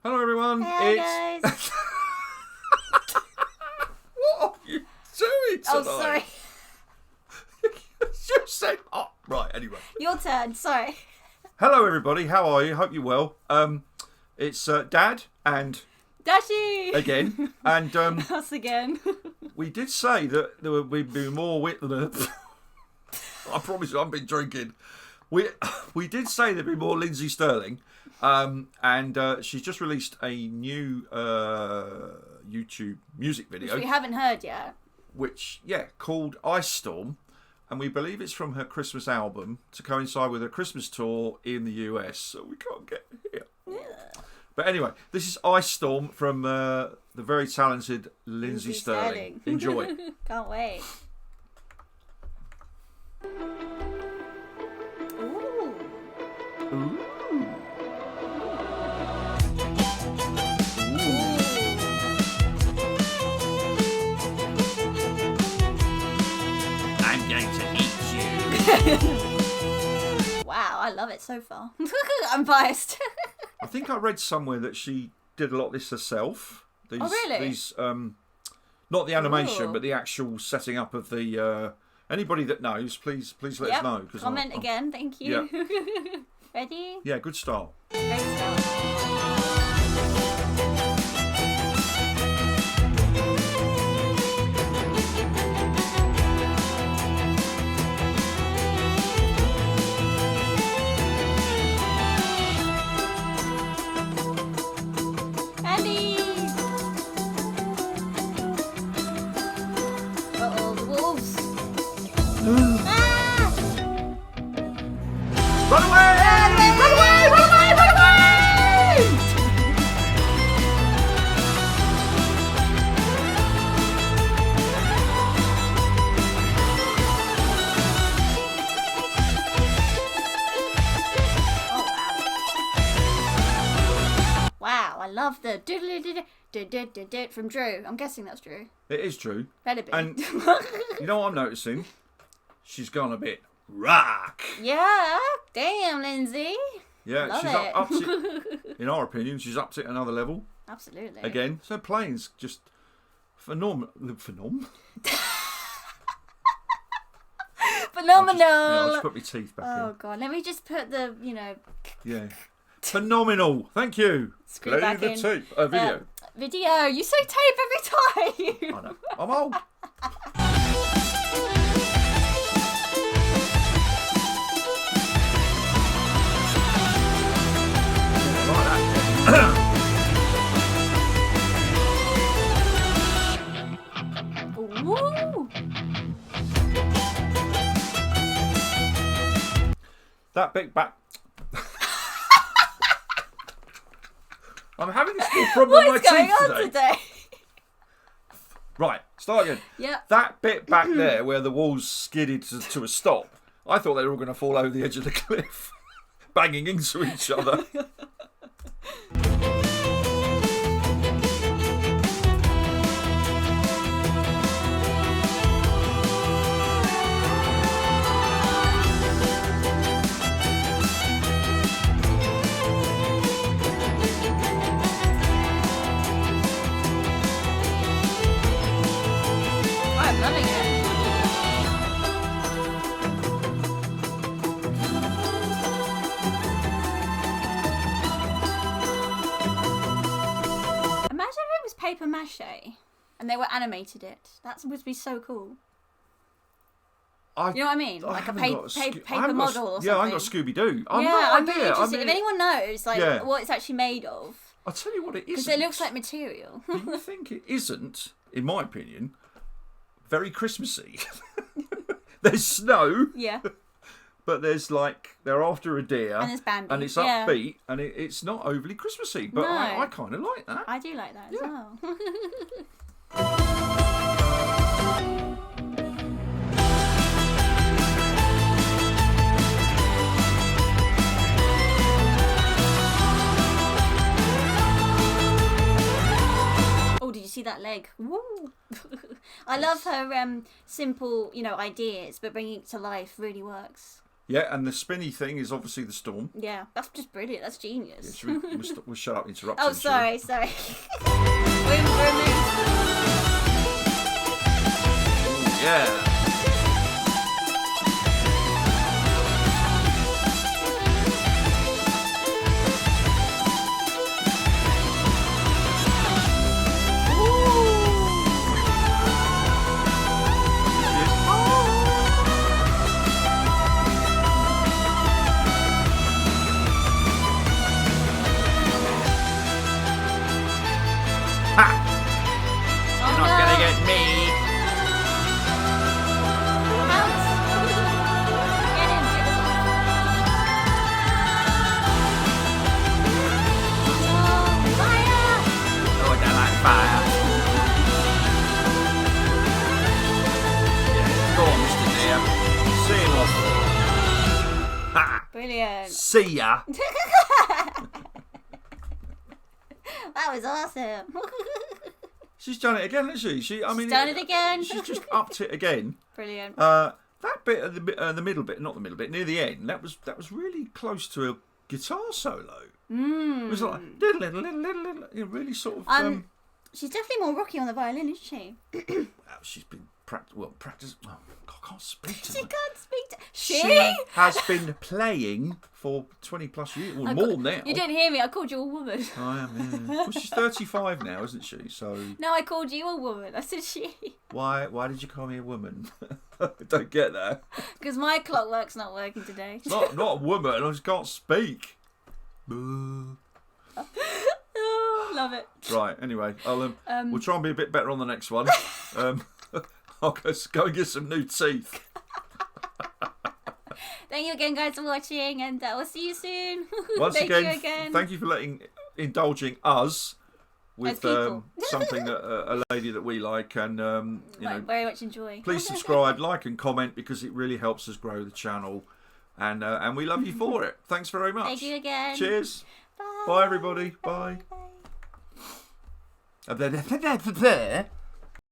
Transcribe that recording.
Hello, everyone. Hey, guys. What are you doing tonight? Oh, sorry. You said, oh, right, anyway. Your turn, sorry. Hello, everybody. How are you? Hope you're well. It's Dad and... Dashy! Again. And Us again. we did say that there would be more wit than a... I promise you, I've been drinking. We did say there'd be more Lindsey Stirling. And she's just released a new YouTube music video. Which we haven't heard yet. Which, called Ice Storm. And we believe it's from her Christmas album to coincide with her Christmas tour in the US. So we can't get here. Yeah. But anyway, this is Ice Storm from the very talented Lindsey Stirling. Enjoy. Can't wait. Ooh. Ooh. I'm going to eat you. Wow, I love it so far. I'm biased. I think I read somewhere that she did a lot of this herself. These, oh, really? These, not the animation, Ooh. but the actual setting up of the... anybody that knows, please let us know. Comment again, thank you. Yeah. Ready? Yeah, good start. Great start. Andy! Uh-oh, the wolves. Ah! Run away! Run away! Run away! Run away! Oh, wow. Wow, I love the doodle from Drew. I'm guessing that's Drew. It is true. Better be. And you know what I'm noticing? She's gone a bit rock. Yeah, damn, Lindsay. Yeah, Love she's it. upped it. In our opinion, she's upped it another level. Absolutely. Again, so playing's just phenomenal. Phenomenal. I'll just put my teeth back Oh god, let me just put the, Yeah. Phenomenal. Thank you. Screw Play back the in. tape. Video. Video. You say tape every time. I know. I'm old. Ooh. That big back. I'm having a small problem with What's my going teeth on today? Right, start again. Yep. That bit back there where the walls skidded to a stop, I thought they were all going to fall over the edge of the cliff, banging into each other. I'm loving it. Imagine if it was paper mache and they were animated it. That would be so cool. You know what I mean? Like a paper model or something. Yeah, I ain't got Scooby-Doo. I'm really interested. If anyone knows what it's actually made of. I'll tell you what it Because isn't. it looks like material. Do you think it isn't, in my opinion, very Christmassy? There's snow. Yeah. But they're after a deer. And there's Bambi. And it's upbeat. And it's not overly Christmassy. But No. I kind of like that. I do like that as well. Oh, did you see that leg? Woo! I love her simple, ideas, but bringing it to life really works. Yeah, and the spinny thing is obviously the storm. Yeah, that's just brilliant. That's genius. Yeah, we'll shut up interrupting. Oh, sorry. Yeah. Brilliant. See ya. That was awesome. She's done it again, hasn't she? She's done it again. She's just upped it again. Brilliant. That bit at the middle bit, not the middle bit, near the end, that was really close to a guitar solo. It was like really sort of. She's definitely more rocky on the violin, isn't she? She's been practice. Oh, God, I can't speak to her. She can't speak to... She has been playing for 20 plus years, or more now. You didn't hear me, I called you a woman. I am, yeah. Well, she's 35 now, isn't she? So. No, I called you a woman. I said she. Why did you call me a woman? I don't get that. Because my clockwork's not working today. Not a woman, I just can't speak. Oh, love it. Right, anyway, we'll try and be a bit better on the next one. I'll go and get some new teeth. Thank you again, guys, for watching, and we'll see you soon. Once again, thank you for indulging us with something that a lady that we like, and very much enjoy. Please subscribe, like, and comment, because it really helps us grow the channel, and we love you for it. Thanks very much. Thank you again. Cheers. Bye everybody. Bye.